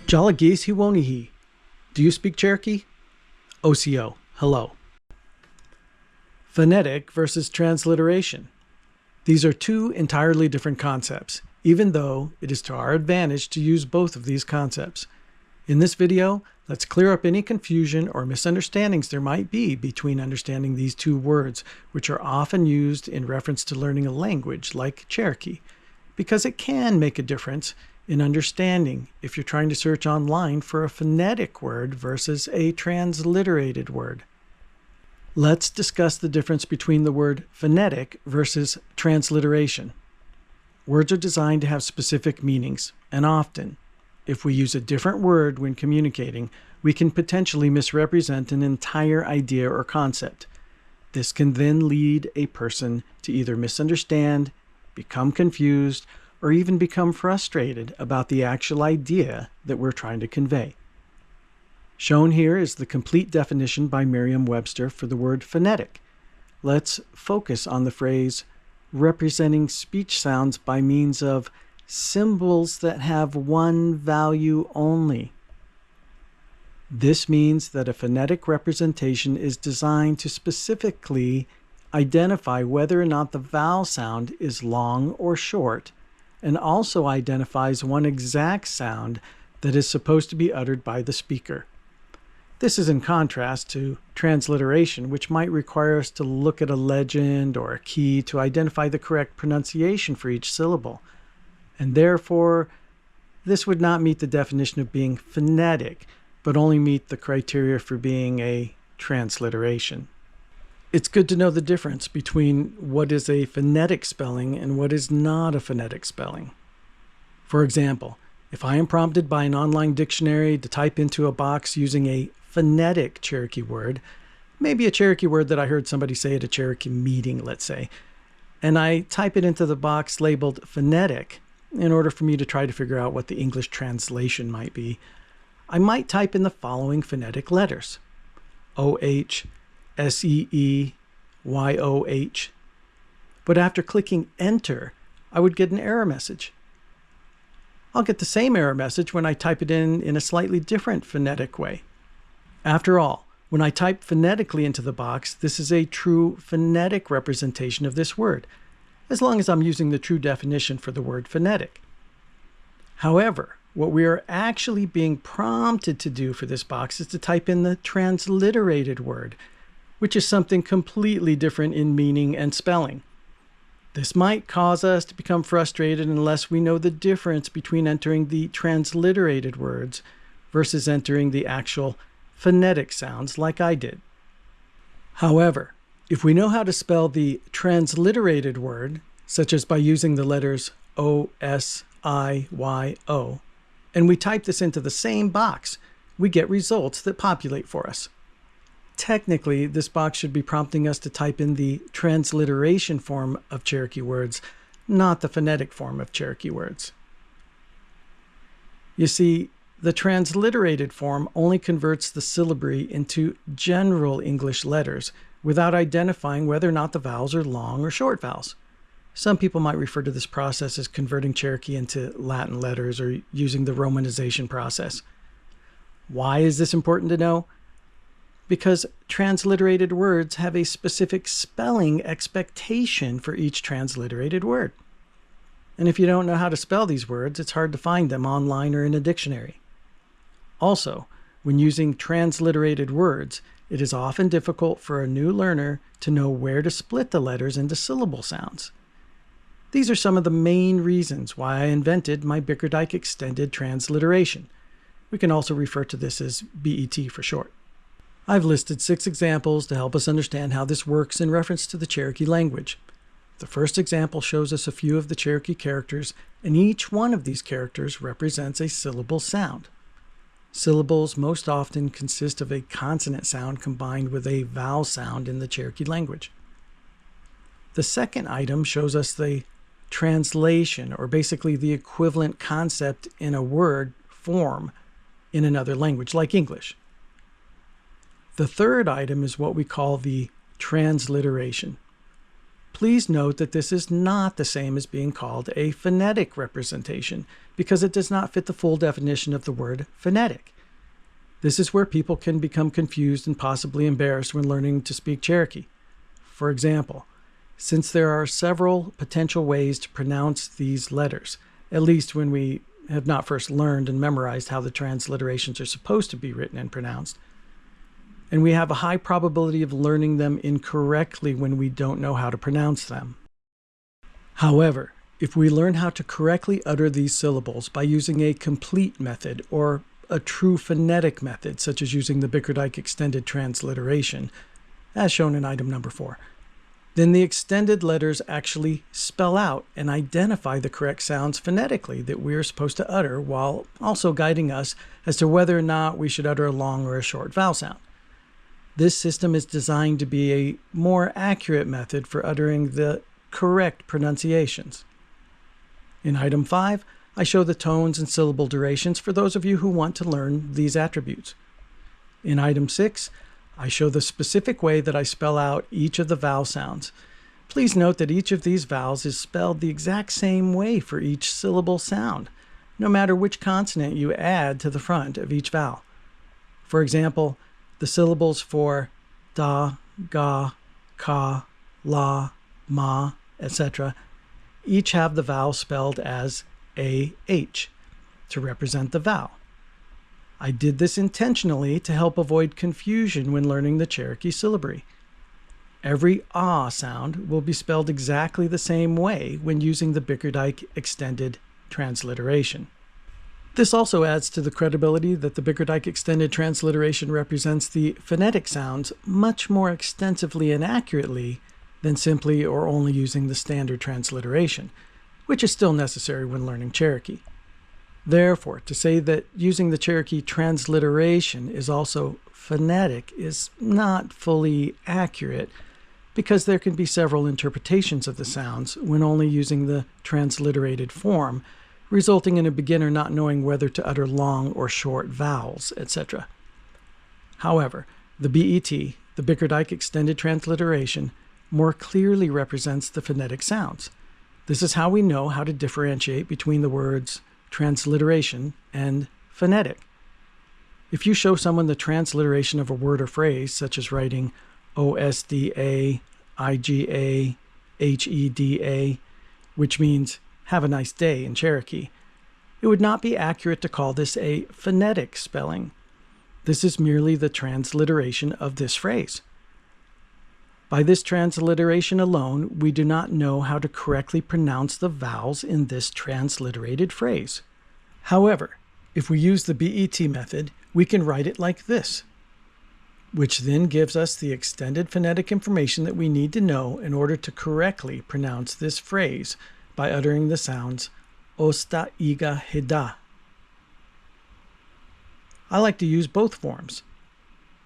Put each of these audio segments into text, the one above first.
Jalagisi. Do you speak Cherokee? OCO, hello. Phonetic versus transliteration. These are two entirely different concepts, even though it is to our advantage to use both of these concepts. In this video, let's clear up any confusion or misunderstandings there might be between understanding these two words, which are often used in reference to learning a language like Cherokee, because it can make a difference in understanding if you're trying to search online for a phonetic word versus a transliterated word. Let's discuss the difference between the word phonetic versus transliteration. Words are designed to have specific meanings, and often, if we use a different word when communicating, we can potentially misrepresent an entire idea or concept. This can then lead a person to either misunderstand, become confused, or even become frustrated about the actual idea that we're trying to convey. Shown here is the complete definition by Merriam-Webster for the word phonetic. Let's focus on the phrase representing speech sounds by means of symbols that have one value only. This means that a phonetic representation is designed to specifically identify whether or not the vowel sound is long or short, and also identifies one exact sound that is supposed to be uttered by the speaker. This is in contrast to transliteration, which might require us to look at a legend or a key to identify the correct pronunciation for each syllable. And therefore, this would not meet the definition of being phonetic, but only meet the criteria for being a transliteration. It's good to know the difference between what is a phonetic spelling and what is not a phonetic spelling. For example, if I am prompted by an online dictionary to type into a box using a phonetic Cherokee word, maybe a Cherokee word that I heard somebody say at a Cherokee meeting, let's say, and I type it into the box labeled phonetic in order for me to try to figure out what the English translation might be, I might type in the following phonetic letters: O-H, S-E-E-Y-O-H. But after clicking enter, I would get an error message. I'll get the same error message when I type it in a slightly different phonetic way. After all, when I type phonetically into the box, this is a true phonetic representation of this word, as long as I'm using the true definition for the word phonetic. However, what we are actually being prompted to do for this box is to type in the transliterated word, which is something completely different in meaning and spelling. This might cause us to become frustrated unless we know the difference between entering the transliterated words versus entering the actual phonetic sounds like I did. However, if we know how to spell the transliterated word, such as by using the letters O-S-I-Y-O, and we type this into the same box, we get results that populate for us. Technically, this box should be prompting us to type in the transliteration form of Cherokee words, not the phonetic form of Cherokee words. You see, the transliterated form only converts the syllabary into general English letters without identifying whether or not the vowels are long or short vowels. Some people might refer to this process as converting Cherokee into Latin letters or using the romanization process. Why is this important to know? Because transliterated words have a specific spelling expectation for each transliterated word. And if you don't know how to spell these words, it's hard to find them online or in a dictionary. Also, when using transliterated words, it is often difficult for a new learner to know where to split the letters into syllable sounds. These are some of the main reasons why I invented my Bickerdike extended transliteration. We can also refer to this as B.E.T for short. I've listed 6 examples to help us understand how this works in reference to the Cherokee language. The first example shows us a few of the Cherokee characters, and each one of these characters represents a syllable sound. Syllables most often consist of a consonant sound combined with a vowel sound in the Cherokee language. The second item shows us the translation, or basically the equivalent concept in a word form in another language, like English. The third item is what we call the transliteration. Please note that this is not the same as being called a phonetic representation because it does not fit the full definition of the word phonetic. This is where people can become confused and possibly embarrassed when learning to speak Cherokee. For example, since there are several potential ways to pronounce these letters, at least when we have not first learned and memorized how the transliterations are supposed to be written and pronounced, and we have a high probability of learning them incorrectly when we don't know how to pronounce them. However, if we learn how to correctly utter these syllables by using a complete method or a true phonetic method, such as using the Bickerdike extended transliteration, as shown in item number 4, then the extended letters actually spell out and identify the correct sounds phonetically that we are supposed to utter, while also guiding us as to whether or not we should utter a long or a short vowel sound. This system is designed to be a more accurate method for uttering the correct pronunciations. In item 5, I show the tones and syllable durations for those of you who want to learn these attributes. In item 6, I show the specific way that I spell out each of the vowel sounds. Please note that each of these vowels is spelled the exact same way for each syllable sound, no matter which consonant you add to the front of each vowel. For example, the syllables for da, ga, ka, la, ma, etc. each have the vowel spelled as AH to represent the vowel. I did this intentionally to help avoid confusion when learning the Cherokee syllabary. Every ah sound will be spelled exactly the same way when using the Bickerdike extended transliteration. This also adds to the credibility that the Bickerdike extended transliteration represents the phonetic sounds much more extensively and accurately than simply or only using the standard transliteration, which is still necessary when learning Cherokee. Therefore, to say that using the Cherokee transliteration is also phonetic is not fully accurate, because there can be several interpretations of the sounds when only using the transliterated form, resulting in a beginner not knowing whether to utter long or short vowels, etc. However, the B.E.T, the Bickerdike extended transliteration, more clearly represents the phonetic sounds. This is how we know how to differentiate between the words transliteration and phonetic. If you show someone the transliteration of a word or phrase, such as writing OSDA, IGA, HEDA, which means have a nice day in Cherokee, it would not be accurate to call this a phonetic spelling. This is merely the transliteration of this phrase. By this transliteration alone, we do not know how to correctly pronounce the vowels in this transliterated phrase. However, if we use the B.E.T method, we can write it like this, which then gives us the extended phonetic information that we need to know in order to correctly pronounce this phrase by uttering the sounds osta, iga, heda. I like to use both forms,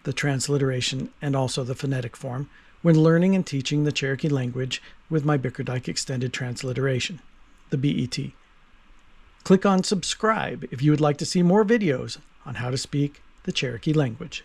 the transliteration and also the phonetic form, when learning and teaching the Cherokee language with my Bickerdike extended transliteration, the B.E.T. Click on subscribe if you would like to see more videos on how to speak the Cherokee language.